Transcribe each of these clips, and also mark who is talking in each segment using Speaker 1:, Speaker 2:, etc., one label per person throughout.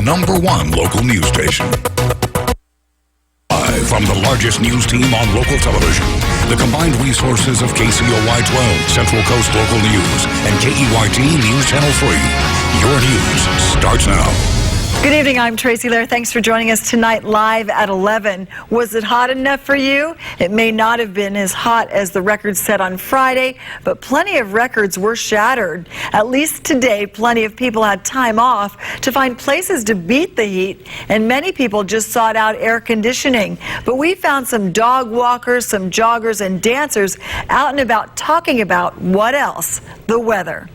Speaker 1: #1 local news station. Live from the largest news team on local television, the combined resources of KCOY 12, Central Coast Local News, and KEYT News Channel 3. Your news starts now.
Speaker 2: Good evening, I'm Tracy Lair. Thanks for joining us tonight live at 11. Was it hot enough for you? It may not have been as hot as the record set on Friday, but plenty of records were shattered. At least today, plenty of people had time off to find places to beat the heat, and many people just sought out air conditioning. But we found some dog walkers, some joggers, and dancers out and about talking about what else? The weather.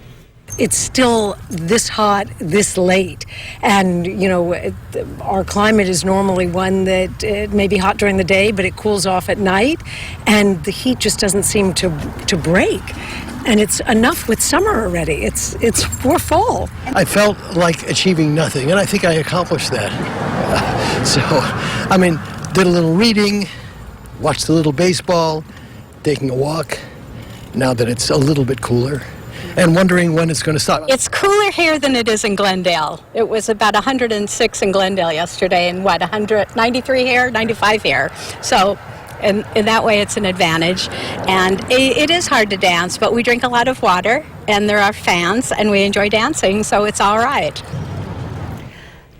Speaker 3: It's still this hot this late, and you know, our climate is normally one that it may be hot during the day, but it cools off at night, and the heat just doesn't seem to break. And it's enough with summer already. We're fall.
Speaker 4: I felt like achieving nothing, and I think I accomplished that. Did a little reading, watched a little baseball, taking a walk. Now that it's a little bit cooler, and wondering when it's going to stop.
Speaker 5: It's cooler here than it is in Glendale. It was about 106 in Glendale yesterday, and 193 here, 95 here. So in that way, it's an advantage. And it is hard to dance, but we drink a lot of water, and there are fans, and we enjoy dancing, so it's all right.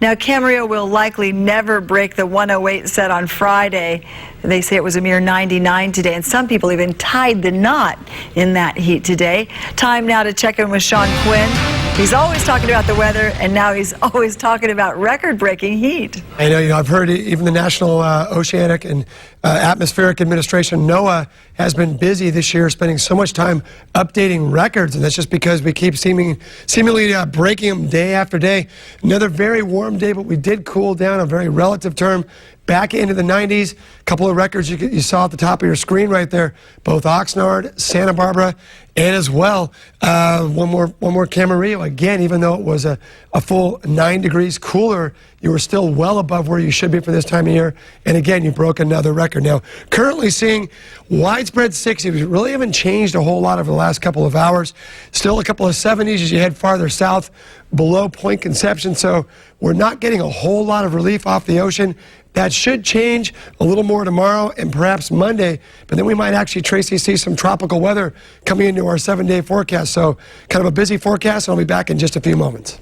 Speaker 2: Now, Camarillo will likely never break the 108 set on Friday. They say it was a mere 99 today, and some people even tied the knot in that heat today. Time now to check in with Sean Quinn. He's always talking about the weather, and now he's always talking about record-breaking heat.
Speaker 6: I know, I've heard even the National Oceanic and Atmospheric Administration, NOAA, has been busy this year, spending so much time updating records, and that's just because we keep seemingly breaking them day after day. Another very warm day, but we did cool down, a very relative term, back into the 90s. A couple of records you saw at the top of your screen right there, both Oxnard, Santa Barbara, and as well, one more Camarillo. Again, even though it was a full 9 degrees cooler, you were still well above where you should be for this time of year. And again, you broke another record. Now, currently seeing widespread 60s. We really haven't changed a whole lot over the last couple of hours. Still a couple of 70s as you head farther south below Point Conception. So we're not getting a whole lot of relief off the ocean. That should change a little more tomorrow and perhaps Monday, but then we might actually, Tracy, see some tropical weather coming into our 7-day forecast. So kind of a busy forecast, and I'll be back in just a few moments.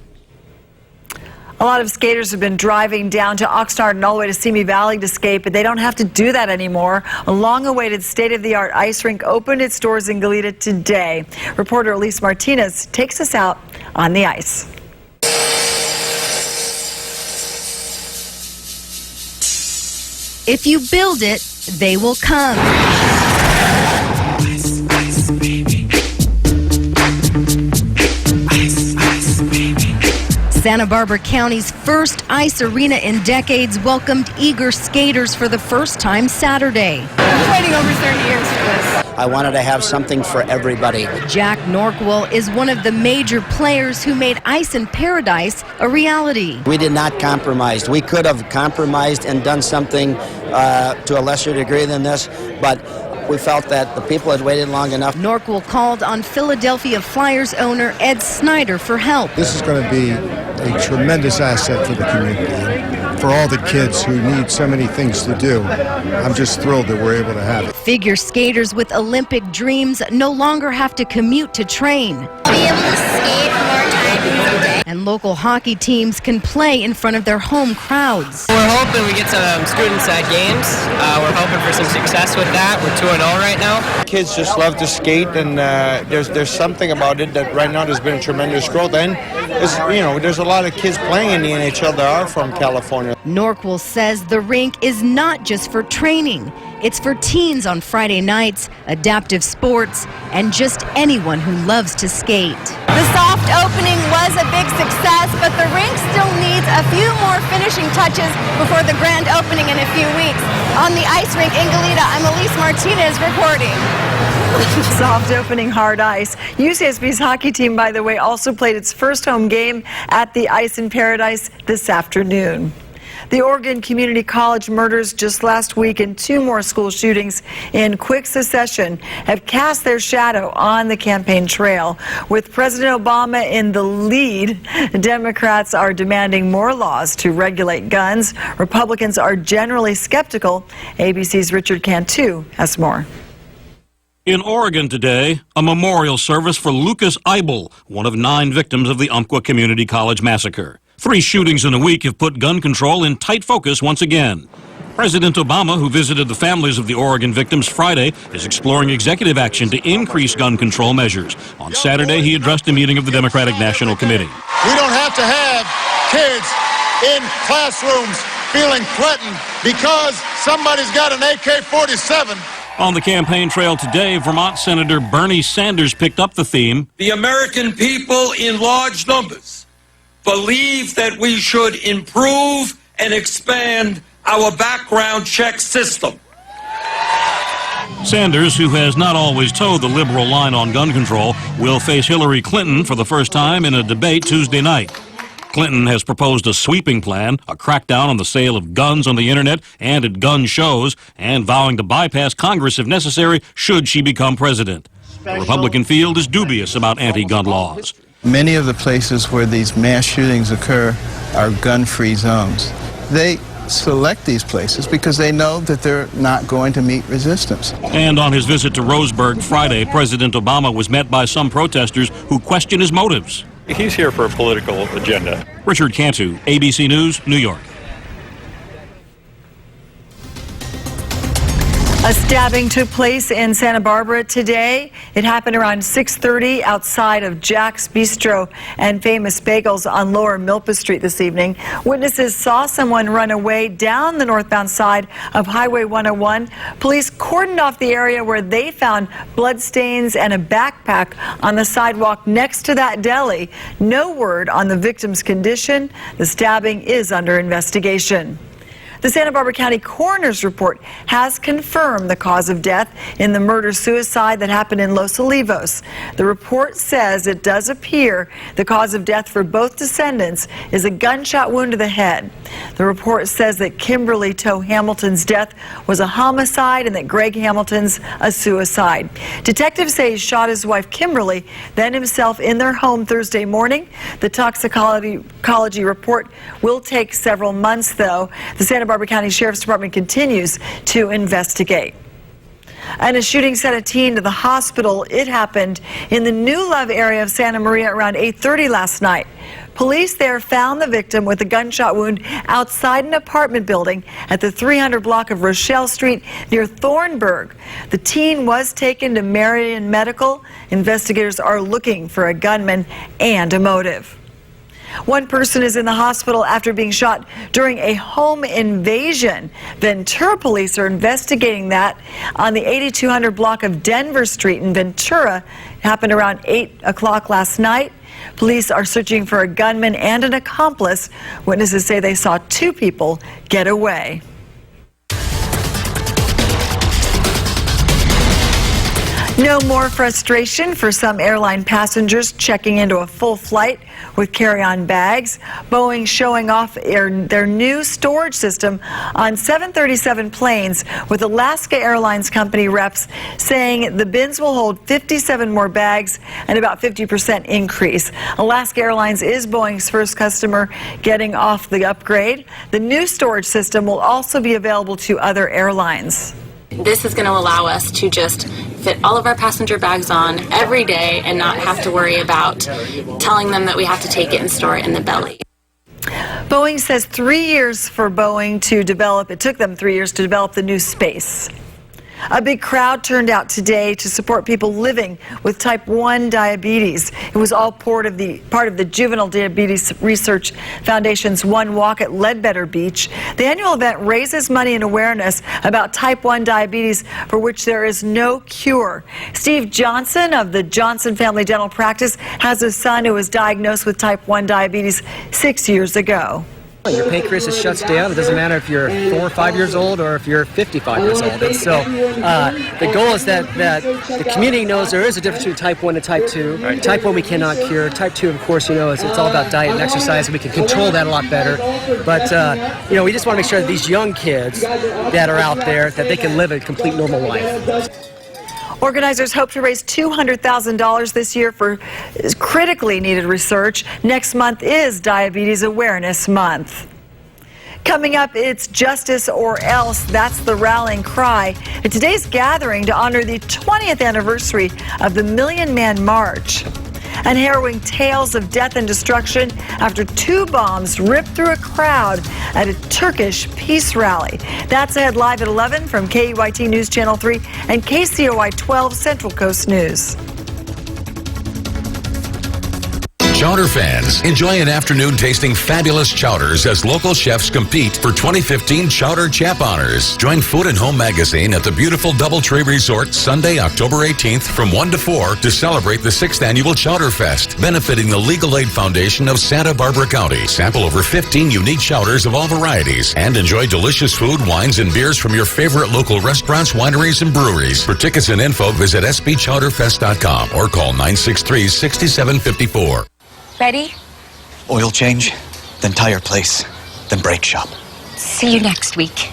Speaker 2: A lot of skaters have been driving down to Oxnard and all the way to Simi Valley to skate, but they don't have to do that anymore. A long-awaited state-of-the-art ice rink opened its doors in Goleta today. Reporter Elise Martinez takes us out on the ice.
Speaker 7: If you build it, they will come. Santa Barbara County's first ice arena in decades welcomed eager skaters for the first time Saturday.
Speaker 5: I've been waiting over 30 years for this.
Speaker 8: I wanted to have something for everybody.
Speaker 7: Jack Norquell is one of the major players who made Ice in Paradise a reality.
Speaker 8: We did not compromise. We could have compromised and done something to a lesser degree than this, but we felt that the people had waited long enough.
Speaker 7: Norquell called on Philadelphia Flyers owner Ed Snyder for help.
Speaker 9: This is going to be a tremendous asset for the community, and for all the kids who need so many things to do. I'm just thrilled that we're able to have it.
Speaker 7: Figure skaters with Olympic dreams no longer have to commute to train.
Speaker 10: Be able to skate more times.
Speaker 7: And local hockey teams can play in front of their home crowds.
Speaker 11: We're hoping we get some students at games. We're hoping for some success with that. We're 2-0 right now.
Speaker 12: Kids just love to skate, and there's something about it that right now there's been a tremendous growth. And there's a lot of kids playing in the NHL that are from California.
Speaker 7: Norquell says the rink is not just for training. It's for teens on Friday nights, adaptive sports, and just anyone who loves to skate.
Speaker 5: The soft opening was a big success, but the rink still needs a few more finishing touches before the grand opening in a few weeks. On the ice rink in Goleta, I'm Elise Martinez reporting.
Speaker 2: Soft opening, hard ice. UCSB's hockey team, by the way, also played its first home game at the Ice in Paradise this afternoon. The Oregon Community College murders just last week and 2 more school shootings in quick succession have cast their shadow on the campaign trail. With President Obama in the lead, Democrats are demanding more laws to regulate guns. Republicans are generally skeptical. ABC's Richard Cantu has more.
Speaker 13: In Oregon today, a memorial service for Lucas Eibel, one of 9 victims of the Umpqua Community College massacre. 3 shootings in a week have put gun control in tight focus once again. President Obama, who visited the families of the Oregon victims Friday, is exploring executive action to increase gun control measures. On Saturday, he addressed a meeting of the Democratic National Committee.
Speaker 14: We don't have to have kids in classrooms feeling threatened because somebody's got an AK-47.
Speaker 13: On the campaign trail today, Vermont Senator Bernie Sanders picked up the theme.
Speaker 15: The American people in large numbers believe that we should improve and expand our background check system.
Speaker 13: Sanders, who has not always toed the liberal line on gun control, will face Hillary Clinton for the first time in a debate Tuesday night. Clinton has proposed a sweeping plan, a crackdown on the sale of guns on the internet and at gun shows, and vowing to bypass Congress if necessary should she become president. The Republican field is dubious about anti-gun laws.
Speaker 16: Many of the places where these mass shootings occur are gun-free zones. They select these places because they know that they're not going to meet resistance.
Speaker 13: And on his visit to Roseburg Friday, President Obama was met by some protesters who question his motives.
Speaker 17: He's here for a political agenda.
Speaker 13: Richard Cantu, ABC News, New York.
Speaker 2: A stabbing took place in Santa Barbara today. It happened around 6:30 outside of Jack's Bistro and Famous Bagels on Lower Milpa Street this evening. Witnesses saw someone run away down the northbound side of Highway 101. Police cordoned off the area where they found bloodstains and a backpack on the sidewalk next to that deli. No word on the victim's condition. The stabbing is under investigation. The Santa Barbara County Coroner's report has confirmed the cause of death in the murder-suicide that happened in Los Olivos. The report says it does appear the cause of death for both descendants is a gunshot wound to the head. The report says that Kimberly Toe Hamilton's death was a homicide and that Greg Hamilton's a suicide. Detectives say he shot his wife Kimberly, then himself in their home Thursday morning. The toxicology report will take several months, though. The Santa Barbara County Sheriff's Department continues to investigate. And a shooting sent a teen to the hospital. It happened in the New Love area of Santa Maria around 8:30 last night. Police there found the victim with a gunshot wound outside an apartment building at the 300 block of Rochelle Street near Thornburg. The teen was taken to Marion Medical. Investigators are looking for a gunman and a motive. One person is in the hospital after being shot during a home invasion. Ventura police are investigating that on the 8200 block of Denver Street in Ventura. It happened around 8 o'clock last night. Police are searching for a gunman and an accomplice. Witnesses say they saw 2 people get away. No more frustration for some airline passengers checking into a full flight with carry-on bags. Boeing showing off their new storage system on 737 planes, with Alaska Airlines company reps saying the bins will hold 57 more bags and about 50% increase. Alaska Airlines is Boeing's first customer getting off the upgrade. The new storage system will also be available to other airlines.
Speaker 18: This is going to allow us to just fit all of our passenger bags on every day and not have to worry about telling them that we have to take it and store it in the belly.
Speaker 2: Boeing says 3 years for Boeing to develop. It took them 3 years to develop the new space. A big crowd turned out today to support people living with type 1 diabetes. It was all part of the Juvenile Diabetes Research Foundation's One Walk at Ledbetter Beach. The annual event raises money and awareness about type 1 diabetes, for which there is no cure. Steve Johnson of the Johnson Family Dental Practice has a son who was diagnosed with type 1 diabetes 6 years ago.
Speaker 19: Your pancreas just shuts down. It doesn't matter if you're 4 or 5 years old or if you're 55 years old. And so the goal is that the community knows there is a difference between type 1 and type 2. Right. Type 1 we cannot cure. Type 2, of course, it's all about diet and exercise, and we can control that a lot better. But, we just want to make sure that these young kids that are out there, that they can live a complete normal life.
Speaker 2: Organizers hope to raise $200,000 this year for critically needed research. Next month is Diabetes Awareness Month. Coming up, it's Justice or Else. That's the rallying cry at today's gathering to honor the 20th anniversary of the Million Man March. And harrowing tales of death and destruction after 2 bombs ripped through a crowd at a Turkish peace rally. That's ahead live at 11 from KEYT News Channel 3 and KCOI 12 Central Coast News.
Speaker 1: Chowder fans, enjoy an afternoon tasting fabulous chowders as local chefs compete for 2015 Chowder Chap Honors. Join Food and Home Magazine at the beautiful Doubletree Resort Sunday, October 18th from 1 to 4 to celebrate the 6th Annual Chowder Fest, benefiting the Legal Aid Foundation of Santa Barbara County. Sample over 15 unique chowders of all varieties and enjoy delicious food, wines, and beers from your favorite local restaurants, wineries, and breweries. For tickets and info, visit sbchowderfest.com or call 963-6754.
Speaker 20: Ready?
Speaker 21: Oil change, then tire place, then brake shop.
Speaker 20: See you next week.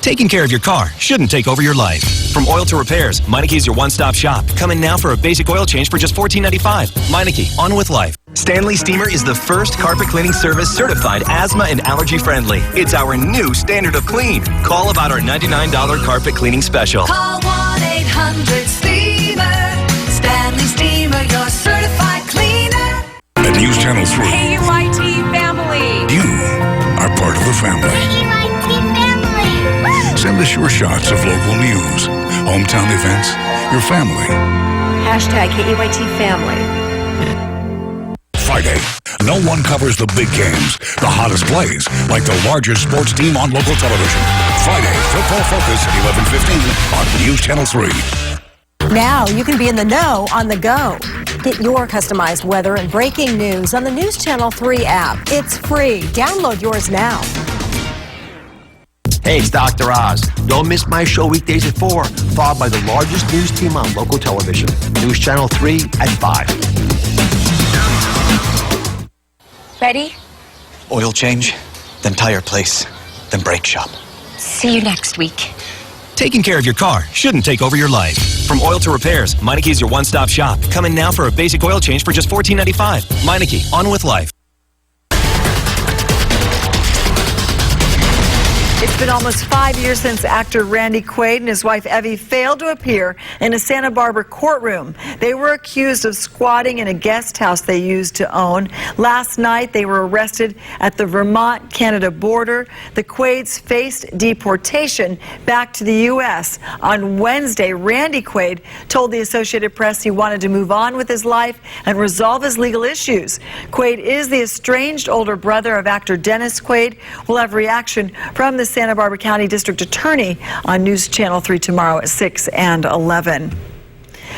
Speaker 22: Taking care of your car shouldn't take over your life. From oil to repairs, Meineke's your one-stop shop. Come in now for a basic oil change for just $14.95. Meineke, on with life. Stanley Steamer is the first carpet cleaning service certified asthma and allergy friendly. It's our new standard of clean. Call about our $99 carpet cleaning special.
Speaker 23: Call 1-800-STEAMER. Stanley Steamer, your certified cleaner.
Speaker 1: At News Channel 3,
Speaker 23: KEYT family.
Speaker 1: you are part of the family.
Speaker 23: KEYT family.
Speaker 1: Send us your shots of local news, hometown events, your family.
Speaker 2: Hashtag KEYT family.
Speaker 1: Friday, no one covers the big games, the hottest plays, like the largest sports team on local television. Friday, Football Focus at 11:15 on News Channel 3.
Speaker 24: Now you can be in the know on the go. Get your customized weather and breaking news on the News Channel 3 app. It's free. Download yours now.
Speaker 25: Hey, it's Dr. Oz. Don't miss my show weekdays at 4, followed by the largest news team on local television. News Channel 3 at 5.
Speaker 20: Ready?
Speaker 21: Oil change, then tire place, then brake shop.
Speaker 20: See you next week.
Speaker 22: Taking care of your car shouldn't take over your life. From oil to repairs, Meineke's your one-stop shop. Come in now for a basic oil change for just $14.95. Meineke, on with life.
Speaker 2: It's been almost 5 years since actor Randy Quaid and his wife Evie failed to appear in a Santa Barbara courtroom. They were accused of squatting in a guest house they used to own. Last night, they were arrested at the Vermont-Canada border. The Quaids faced deportation back to the U.S. On Wednesday, Randy Quaid told the Associated Press he wanted to move on with his life and resolve his legal issues. Quaid is the estranged older brother of actor Dennis Quaid. We'll have reaction from the Santa Barbara County District Attorney on News Channel 3 tomorrow at 6 and 11.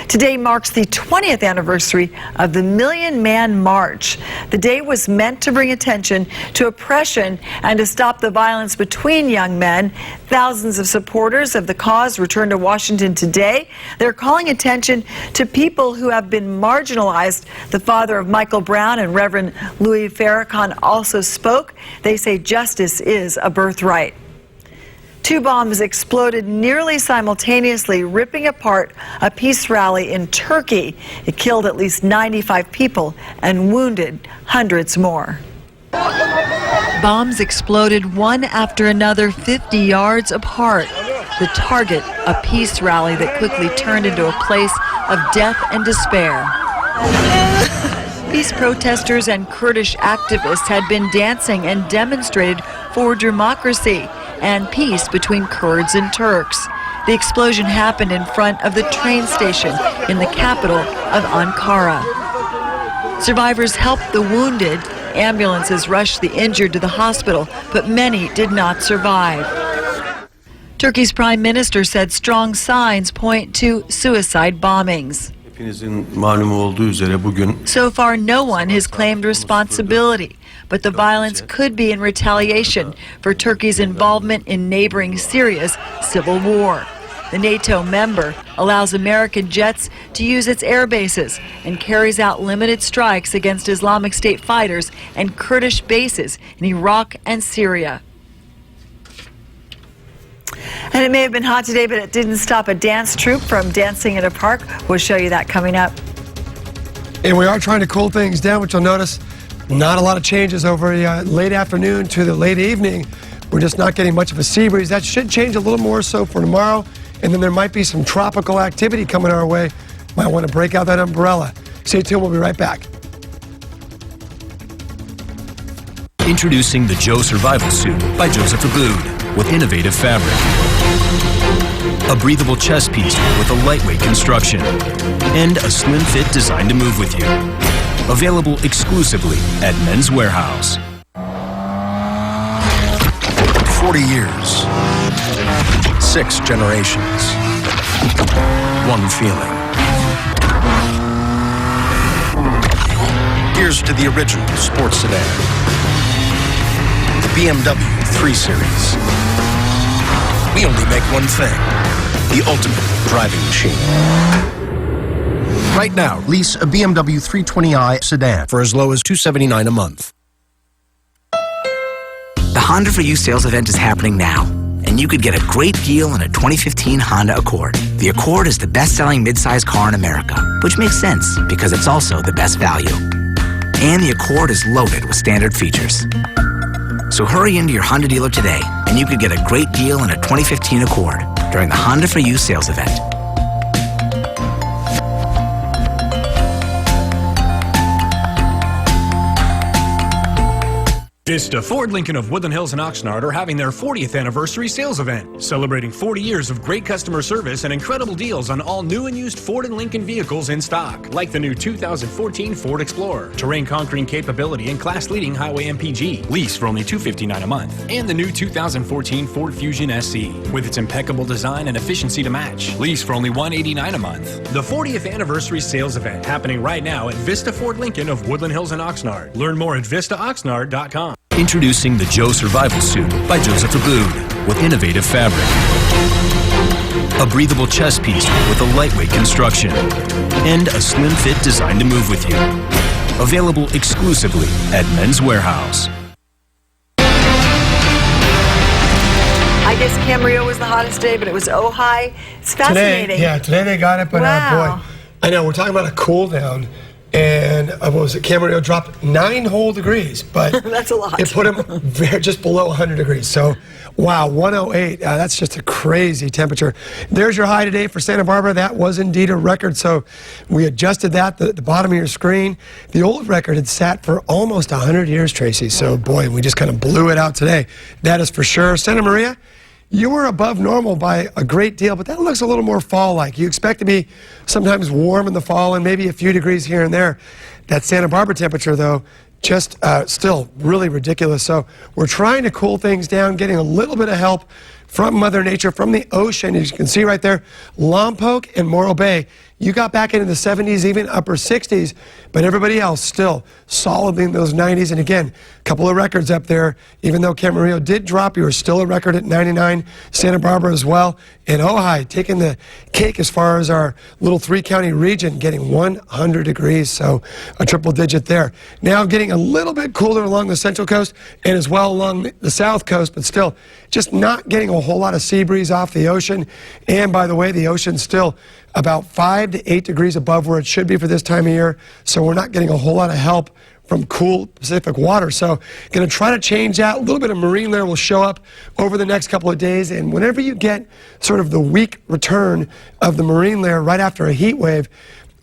Speaker 2: Today marks the 20th anniversary of the Million Man March. The day was meant to bring attention to oppression and to stop the violence between young men. Thousands of supporters of the cause returned to Washington today. They're calling attention to people who have been marginalized. The father of Michael Brown and Reverend Louis Farrakhan also spoke. They say justice is a birthright. 2 bombs exploded nearly simultaneously, ripping apart a peace rally in Turkey. It killed at least 95 people and wounded hundreds more.
Speaker 26: Bombs exploded one after another 50 yards apart. The target, a peace rally that quickly turned into a place of death and despair. Peace protesters and Kurdish activists had been dancing and demonstrated for democracy and peace between Kurds and Turks. The explosion happened in front of the train station in the capital of Ankara. Survivors helped the wounded. Ambulances rushed the injured to the hospital, but many did not survive. Turkey's prime minister said strong signs point to suicide bombings. So far, no one has claimed responsibility, but the violence could be in retaliation for Turkey's involvement in neighboring Syria's civil war. The NATO member allows American jets to use its air bases and carries out limited strikes against Islamic State fighters and Kurdish bases in Iraq and Syria.
Speaker 2: And it may have been hot today, but it didn't stop a dance troupe from dancing at a park. We'll show you that coming up.
Speaker 3: And we are trying to cool things down, which you'll notice not a lot of changes over the late afternoon to the late evening. We're just not getting much of a sea breeze. That should change a little more so for tomorrow. And then there might be some tropical activity coming our way. Might want to break out that umbrella. Stay tuned, we'll be right back.
Speaker 22: Introducing the Joe Survival Suit by Joseph Abboud with innovative fabric. A breathable chest piece with a lightweight construction. And a slim fit designed to move with you. Available exclusively at Men's Warehouse.
Speaker 25: 40 years. 6 generations. One feeling. Here's to the original sports sedan. The BMW 3 Series. We only make one thing. The ultimate driving machine. Right now, lease a BMW 320i sedan for as low as $279 a month.
Speaker 4: The Honda for You sales event is happening now, and you could get a great deal on a 2015 Honda Accord. The Accord is the best-selling midsize car in America, which makes sense because it's also the best value. And the Accord is loaded with standard features. So hurry into your Honda dealer today, and you could get a great deal on a 2015 Accord during the Honda for You sales event.
Speaker 6: Vista Ford Lincoln of Woodland Hills and Oxnard are having their 40th anniversary sales event, celebrating 40 years of great customer service and incredible deals on all new and used Ford and Lincoln vehicles in stock, like the new 2014 Ford Explorer, terrain conquering capability and class-leading highway MPG, lease for only $259 a month, and the new 2014 Ford Fusion SC, with its impeccable design and efficiency to match, lease for only $189 a month. The 40th anniversary sales event happening right now at Vista Ford Lincoln of Woodland Hills and Oxnard. Learn more at vistaoxnard.com.
Speaker 22: Introducing the Joe Survival Suit by Joseph Abboud with innovative fabric. A breathable chest piece with a lightweight construction. And a slim fit designed to move with you. Available exclusively at Men's Warehouse.
Speaker 2: I guess Camarillo was the hottest day, but it was Ojai. It's fascinating.
Speaker 3: Today they got it, but
Speaker 2: wow.
Speaker 3: Boy, I know, we're talking about a cool down. And what was it? Camarillo dropped 9 whole degrees, but
Speaker 2: that's a lot.
Speaker 3: It put him just below 100 degrees. So, wow, 108. That's just a crazy temperature. There's your high today for Santa Barbara. That was indeed a record. So we adjusted that at the bottom of your screen. The old record had sat for almost 100 years, Tracy. So, boy, we just kind of blew it out today. That is for sure. Santa Maria, you were above normal by a great deal, but that looks a little more fall-like. You expect to be sometimes warm in the fall and maybe a few degrees here and there. That Santa Barbara temperature, though, just still really ridiculous. So we're trying to cool things down, getting a little bit of help from Mother Nature, from the ocean. As you can see right there, Lompoc and Morro Bay, you got back into the 70s, even upper 60s, but everybody else still solidly in those 90s. And again, a couple of records up there. Even though Camarillo did drop, you were still a record at 99. Santa Barbara as well. And Ojai taking the cake as far as our little 3-county region, getting 100 degrees, so a triple digit there. Now getting a little bit cooler along the central coast and as well along the south coast, but still just not getting a whole lot of sea breeze off the ocean. And by the way, the ocean's still about 5 to 8 degrees above where it should be for this time of year, so we're not getting a whole lot of help from cool Pacific water. So going to try to change that. A little bit of marine layer will show up over the next couple of days, and whenever you get sort of the weak return of the marine layer right after a heat wave,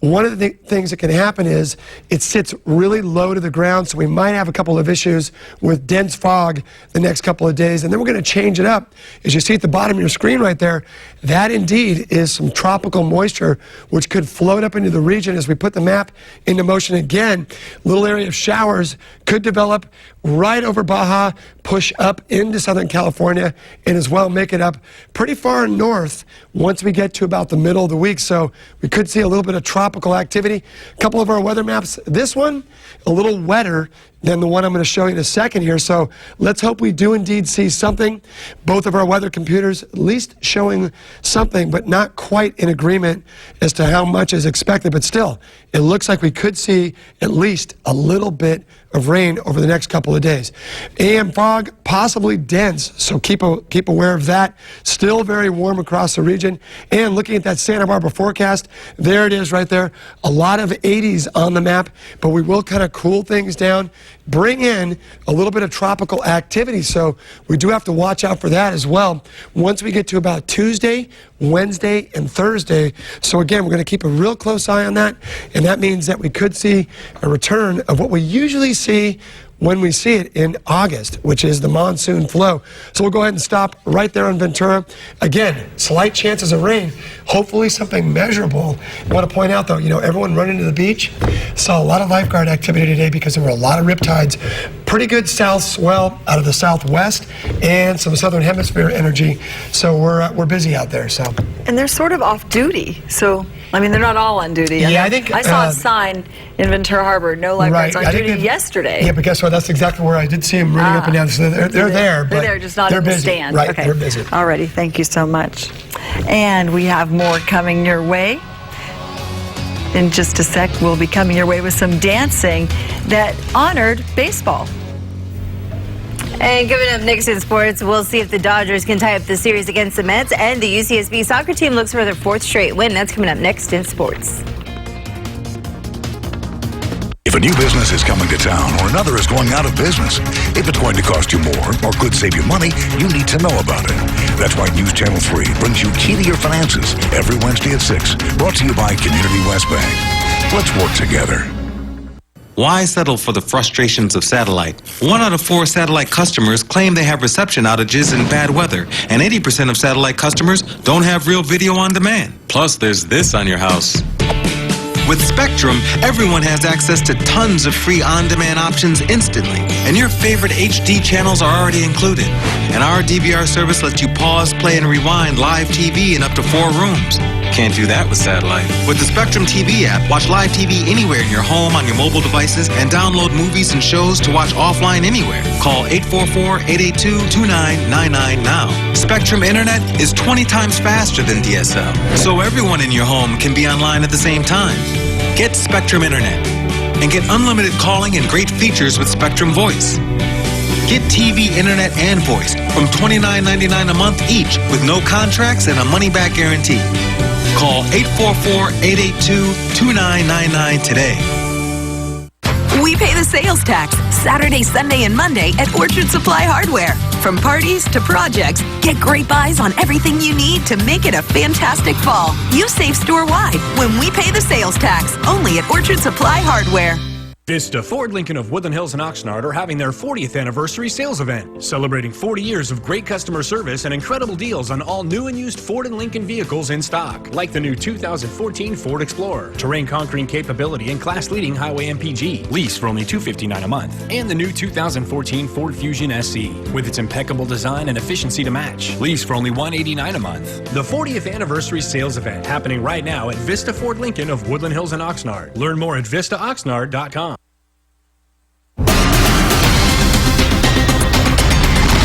Speaker 3: one of the things that can happen is it sits really low to the ground, so we might have a couple of issues with dense fog the next couple of days. And then we're going to change it up. As you see at the bottom of your screen right there, that indeed is some tropical moisture which could float up into the region as we put the map into motion again. Little area of showers could develop right over Baja, push up into Southern California, and as well make it up pretty far north once we get to about the middle of the week. So we could see a little bit of tropical activity. A couple of our weather maps. This one, a little wetter than the one I'm going to show you in a second here. So let's hope we do indeed see something. Both of our weather computers at least showing something, but not quite in agreement as to how much is expected. But still, it looks like we could see at least a little bit of rain over the next couple of days. AM fog, possibly dense, so keep aware of that. Still very warm across the region. And looking at that Santa Barbara forecast, there it is right there. A lot of 80s on the map, but we will kind of cool things down, bring in a little bit of tropical activity, so we do have to watch out for that as well once we get to about Tuesday, Wednesday, and Thursday. So again, we're going to keep a real close eye on that, and that means that we could see a return of what we usually see when we see it in August, which is the monsoon flow. So we'll go ahead and stop right there on Ventura. Again, slight chances of rain, hopefully something measurable. I want to point out though, everyone running to the beach, saw a lot of lifeguard activity today because there were a lot of riptides. Pretty good south swell out of the southwest and some southern hemisphere energy. So we're busy out there. So.
Speaker 2: And they're sort of off duty. So, I mean, they're not all on duty.
Speaker 3: Yeah, I think
Speaker 2: I saw a sign in Ventura Harbor, no lifeguards on duty yesterday.
Speaker 3: Yeah, but guess what? That's exactly where I did see them running up and down. So they're there, but
Speaker 2: they're there, just not in the
Speaker 3: busy.
Speaker 2: stand.
Speaker 3: Right,
Speaker 2: okay.
Speaker 3: They're busy.
Speaker 2: Alrighty, thank you so much. And we have more coming your way. In just a sec, we'll be coming your way with some dancing that honored baseball.
Speaker 7: And coming up next in sports, we'll see if the Dodgers can tie up the series against the Mets, and the UCSB soccer team looks for their 4th straight win. That's coming up next in sports.
Speaker 8: If a new business is coming to town or another is going out of business, if it's going to cost you more or could save you money, you need to know about it. That's why News Channel 3 brings you Key to Your Finances every Wednesday at 6, brought to you by Community West Bank. Let's work together.
Speaker 9: Why settle for the frustrations of satellite? 1 out of 4 satellite customers claim they have reception outages in bad weather, and 80% of satellite customers don't have real video on demand. Plus, there's this on your house. With Spectrum, everyone has access to tons of free on-demand options instantly, and your favorite HD channels are already included. And our DVR service lets you pause, play, and rewind live TV in up to 4 rooms. Can't do that with satellite. With the Spectrum TV app, watch live TV anywhere in your home, on your mobile devices, and download movies and shows to watch offline anywhere. Call 844-882-2999 now. Spectrum Internet is 20 times faster than DSL, so everyone in your home can be online at the same time. Get Spectrum Internet and get unlimited calling and great features with Spectrum Voice. Get TV, internet, and voice from $29.99 a month each with no contracts and a money-back guarantee. Call 844-882-2999 today.
Speaker 10: We pay the sales tax Saturday, Sunday, and Monday at Orchard Supply Hardware. From parties to projects, get great buys on everything you need to make it a fantastic fall. You save store-wide when we pay the sales tax, only at Orchard Supply Hardware.
Speaker 6: Vista Ford Lincoln of Woodland Hills and Oxnard are having their 40th anniversary sales event, celebrating 40 years of great customer service and incredible deals on all new and used Ford and Lincoln vehicles in stock, like the new 2014 Ford Explorer, terrain conquering capability and class-leading highway MPG, lease for only $259 a month, and the new 2014 Ford Fusion SC, with its impeccable design and efficiency to match, lease for only $189 a month. The 40th anniversary sales event happening right now at Vista Ford Lincoln of Woodland Hills and Oxnard. Learn more at vistaoxnard.com.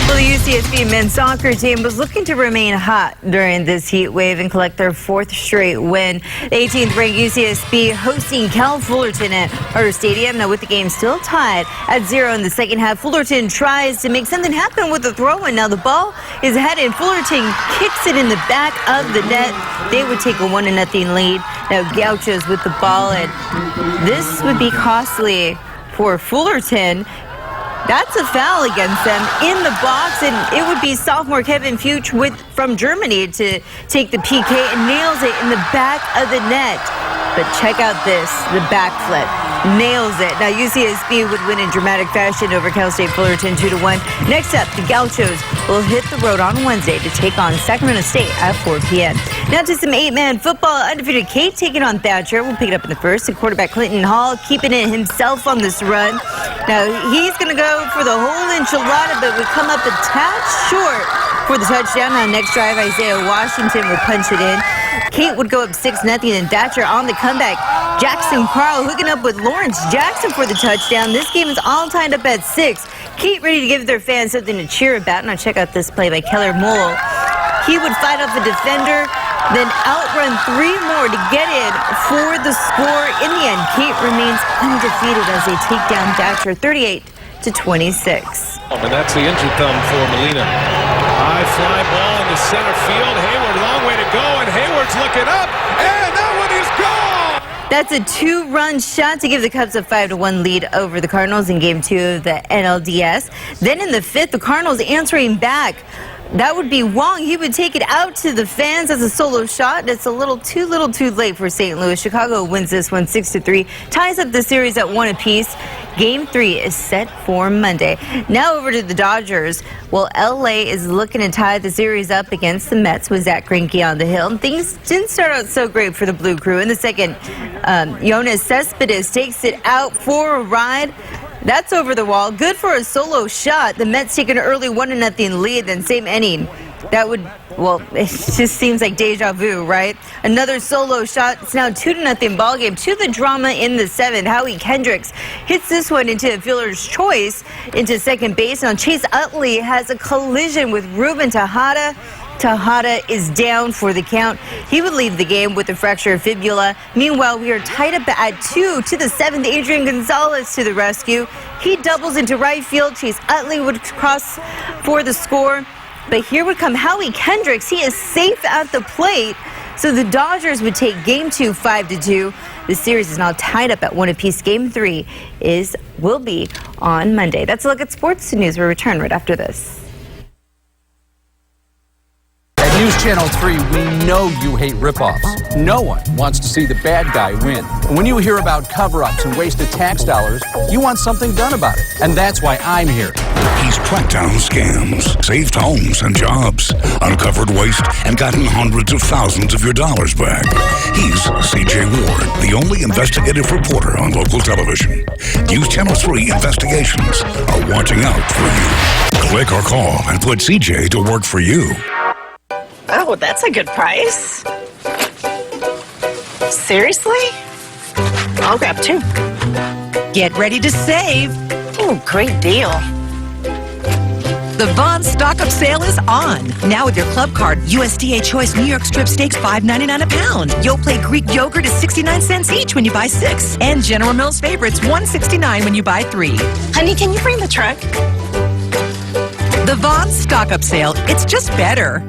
Speaker 7: Well, the UCSB men's soccer team was looking to remain hot during this heat wave and collect their 4th straight win. The 18th ranked UCSB hosting Cal Fullerton at Harder Stadium. Now, with the game still tied at 0 in the second half, Fullerton tries to make something happen with the throw, and now the ball is headed. Fullerton kicks it in the back of the net. They would take a 1-0 lead. Now, Gauchos with the ball, and this would be costly for Fullerton. That's a foul against them in the box, and it would be sophomore Kevin Fuchs from Germany to take the PK and nails it in the back of the net. But check out this, the backflip. Nails it. Now UCSB would win in dramatic fashion over Cal State Fullerton 2-1. Next up, the Gauchos will hit the road on Wednesday to take on Sacramento State at 4 p.m. Now to some 8-man football. Undefeated Kate taking on Thatcher. We'll pick it up in the first. And quarterback Clinton Hall keeping it himself on this run. Now he's going to go for the whole enchilada, but we come up a tad short for the touchdown. On the next drive, Isaiah Washington would punch it in. Kate would go up 6-0, and Thatcher on the comeback. Jackson Carl hooking up with Lawrence Jackson for the touchdown. This game is all tied up at 6. Kate ready to give their fans something to cheer about. Now check out this play by Keller Mole. He would fight off a defender, then outrun 3 more to get in for the score. In the end, Kate remains undefeated as they take down Thatcher 38-26.
Speaker 5: And that's the injured thumb for Molina. High fly ball into center field. Hayward, long way to go, and Hayward's looking up, and that one is gone!
Speaker 7: That's a 2-run shot to give the Cubs a 5-1 lead over the Cardinals in Game 2 of the NLDS. Then in the 5th, the Cardinals answering back. That would be Wong. He would take it out to the fans as a solo shot. It's a little too late for St. Louis. Chicago wins this one 6-3, ties up the series at 1 apiece. Game 3 is set for Monday. Now over to the Dodgers. Well, LA is looking to tie the series up against the Mets with Zach Greinke on the hill. Things didn't start out so great for the Blue Crew. In the second, Yoenis Cespedes takes it out for a ride. That's over the wall. Good for a solo shot. The Mets take an early 1-0 lead, then same inning. That would, well, it just seems like deja vu, right? Another solo shot. It's now 2-0 ball game. To the drama in the 7th. Howie Kendricks hits this one into a fielder's choice into second base. Now Chase Utley has a collision with Ruben Tejada. Tejada is down for the count. He would leave the game with a fractured fibula. Meanwhile, we are tied up at 2 to the 7th. Adrian Gonzalez to the rescue. He doubles into right field. Chase Utley would cross for the score. But here would come Howie Kendricks. He is safe at the plate. So the Dodgers would take Game 2 5-2. The series is now tied up at 1 apiece. Game 3 will be on Monday. That's a look at sports news. We'll return right after this.
Speaker 11: At News Channel 3, we know you hate ripoffs. No one wants to see the bad guy win. When you hear about cover-ups and wasted tax dollars, you want something done about it. And that's why I'm here.
Speaker 8: He's tracked down scams, saved homes and jobs, uncovered waste, and gotten hundreds of thousands of your dollars back. He's C.J. Ward, the only investigative reporter on local television. News Channel 3 investigations are watching out for you. Click or call and put C.J. to work for you.
Speaker 12: Oh, that's a good price. Seriously? I'll grab 2.
Speaker 14: Get ready to save.
Speaker 12: Oh, great deal.
Speaker 14: The Vons stock-up sale is on. Now with your club card, USDA Choice New York Strip Steaks $5.99 a pound. Yoplait Greek Yogurt is 69 cents each when you buy 6. And General Mills Favorites $1.69 when you buy 3.
Speaker 12: Honey, can you bring the truck?
Speaker 14: The Vons stock-up sale. It's just better.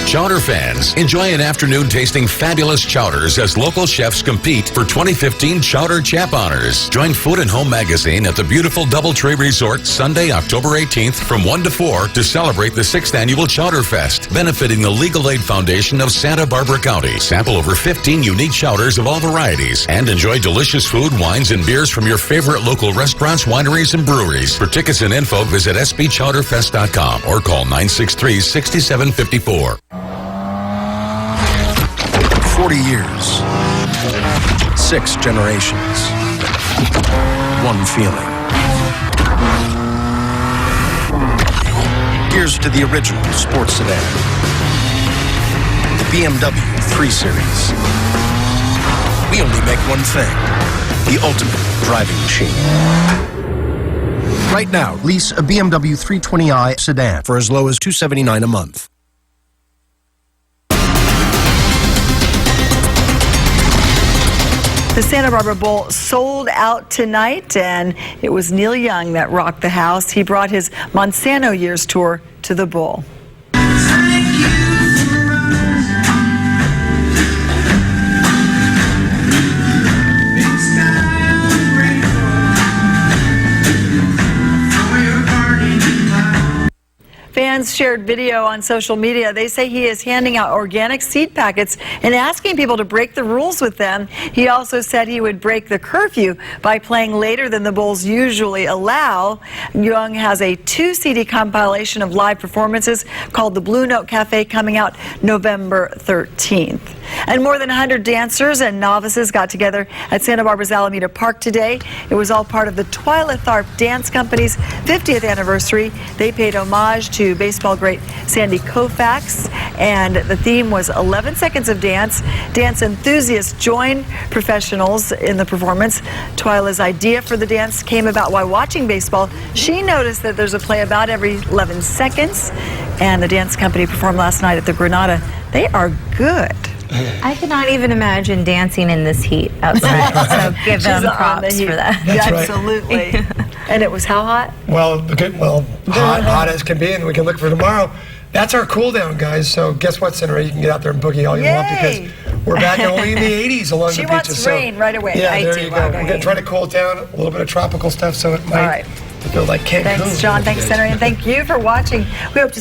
Speaker 1: Chowder fans, enjoy an afternoon tasting fabulous chowders as local chefs compete for 2015 Chowder Chap Honors. Join Food and Home Magazine at the beautiful Doubletree Resort Sunday, October 18th from 1 to 4 to celebrate the 6th annual Chowder Fest, benefiting the Legal Aid Foundation of Santa Barbara County. Sample over 15 unique chowders of all varieties and enjoy delicious food, wines, and beers from your favorite local restaurants, wineries, and breweries. For tickets and info, visit sbchowderfest.com or call 963-6754.
Speaker 25: 40 years, 6 generations, 1 feeling. Here's to the original sports sedan, the BMW 3 Series. We only make one thing, the ultimate driving machine. Right now, lease a BMW 320i sedan for as low as $279 a month.
Speaker 2: The Santa Barbara Bowl sold out tonight, and it was Neil Young that rocked the house. He brought his Monsanto Years tour to the Bowl. Fans shared video on social media. They say he is handing out organic seed packets and asking people to break the rules with them. He also said he would break the curfew by playing later than the Bulls usually allow. Young has a 2-CD compilation of live performances called the Blue Note Cafe coming out November 13th. And more than 100 dancers and novices got together at Santa Barbara's Alameda Park today. It was all part of the Twyla Tharp Dance Company's 50th anniversary. They paid homage to baseball great Sandy Koufax, and the theme was 11 seconds of dance. Dance enthusiasts joined professionals in the performance. Twyla's idea for the dance came about while watching baseball. She noticed that there's a play about every 11 seconds, and the dance company performed last night at the Granada. They are good.
Speaker 7: I cannot even imagine dancing in this heat outside, so give them props for that.
Speaker 3: That's right.
Speaker 2: Absolutely. And it was how hot?
Speaker 3: Well, hot as can be, and we can look for tomorrow. That's our cool down, guys. So guess what, Senator? You can get out there and boogie all you want because we're back only in the 80s along the beaches.
Speaker 2: She wants rain right away.
Speaker 3: Yeah, there you go. We're going to try to cool it down, a little bit of tropical stuff, so it might feel like Cancun.
Speaker 2: Thanks, John. Thanks, Senator. And thank you for watching. We hope to